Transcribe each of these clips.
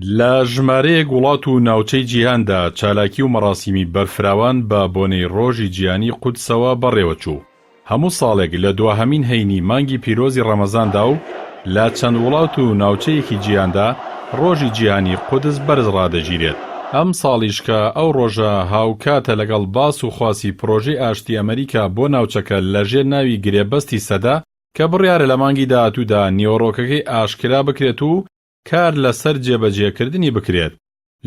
لە ژمارەیەک وڵات و ناوچەی جیهاندا چالاکی و مەراسیمی بەرفراوان بە بۆنەی ڕۆژی جیهانی قودسەوە بەڕێوەچوو. هەموو ساڵێک لە دواهەمین هەینی مانگی پیرۆزی ڕەمەزاندا و لە چەند وڵات و ناوچەیەکی جیهاندا ڕۆژی جیهانی قودس بەرز ڕادەگیرێت. ئەم ساڵیشکە ئەو ڕۆژە هاوکاتە لەگەڵ باس و خواسی پرۆژەی ئاشتی ئەمریکا بۆ ناوچەکە لەژێر ناوی گرێبەستی سەدا کە بڕیارە لە مانگی داهاتوودا نیوەڕۆکەکەی ئاشکرا بکرێت و کار لەسەر جێبەجێکردنی بکرێت.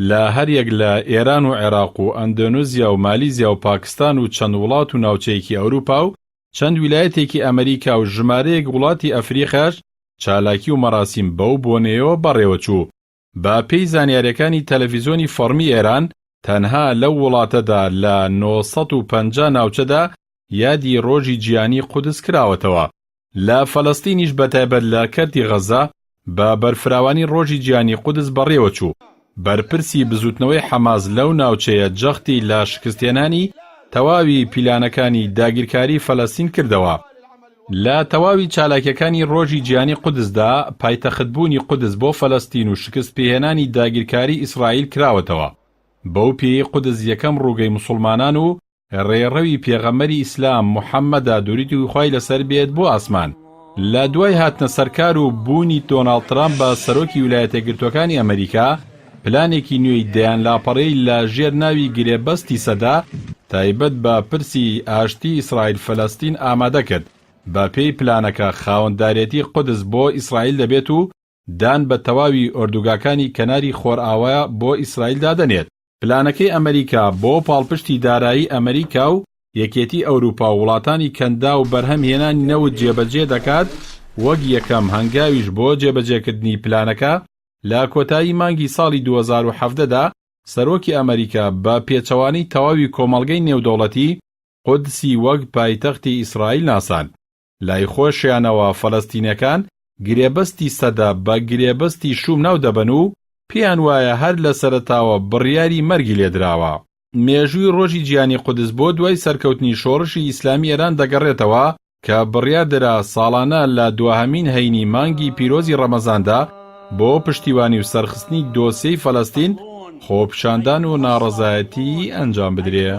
لە هەریەک لە ئێران و عێراق و ئەندۆنێزیا و مالیزیا و پاکستان و چەند وڵات و ناوچەیەکی ئەوروپا و چەند ویلایەتێکی ئەمریکا و ژمارەیەک وڵاتی ئەفریقاش چالاکی و مەراسیم بەو بۆنەیەوە بەڕێوەچوو. بە پێی زانیاریەکانی تەلەڤیزۆنی فەرمی ئێران تەنها لەو وڵاتەدا لە 950 ناوچەدا یادی ڕۆژی جیهانی قودس کراوەتەوە. لە فەلەستینیش بەتایبەت لە کەرتی غەزا بە بەرفراوانی ڕۆژی جیهانی قودس بەڕێوەچوو. بەرپرسی بزوتنەوەی حەماس لەو ناوچەیە جەختی لە شکستێنانی تەواوی پیلانەکانی داگیرکاری فەلەستین کردەوە. لە تەواوی چالاکیەکانی ڕۆژی جیهانی قودسدا پایتەختبوونی قودس بۆ فەلەستین و شکست پێهێنانی داگیرکاری ئیسرائیل کراوەتەوە. بەو پێی قودس یەکەم ڕووگەی موسڵمانان و ڕێڕەوی پێغەمبەری ئیسلام موحەممەدا دووریتی و خوای لەسەر بێت بۆ ئاسمان. لە دوای هاتنە سەرکار و بوونی دۆناڵد ترامپ بە سەرۆکی ویلایەتە یەکگرتووەکانی ئەمریکا پلانێکی نوێی دەیان لاپەڕەی لە ژێر ناوی گرێبەستی سەدا تایبەت بە پرسی ئاشتی ئیسرائیل فەلەستین ئامادە کرد. بە پێی پلانەکە خاوەنددارێتی قودس بۆ ئیسرائیل دەبێت و دان بە تەواوی ئۆردوگاکانی کەناری خۆرئاوایە بۆ ئیسرائیل دادەنێت. پلانەکەی ئەمریکا بۆ پاڵپشتی دارایی ئەمریکا و یەکێتی ئەوروپا و وڵاتانی کەندا و بەرهەمهێنانی نەوت جێبەجێ دەکات. وەک یەکەم هەنگاویش بۆ جێبەجێکردنی پلانەکە لە کۆتایی مانگی ساڵی 2017دا سەرۆکی ئەمریکا بە پێچەوانەی تەواوی کۆمەڵگەی نێودەوڵەتی قودسی وەک پایتەختی ئیسرائیل ناسان. لای خۆشیانەوە فەلەستینەکان گرێبەستی سەدا بە گرێبەستی شوم ناو دەبن و پێیان وایە هەر لە سەرەتاوە بڕیاری مەرگی لێدراوە. مێژووی ڕۆژی جیهانی قودس بۆ دوای سەرکەوتنی شۆڕشی ئیسلامی ئێران دەگەڕێتەوە کە بڕیاردرا ساڵانە لە دواهەمین هەینی مانگی پیرۆزی ڕەمەزاندا بۆ پشتیوانی و سەرخستنی دۆسیەی فەلەستین خۆپیشاندان و ناڕەزایەتی ئەنجام بدرێ.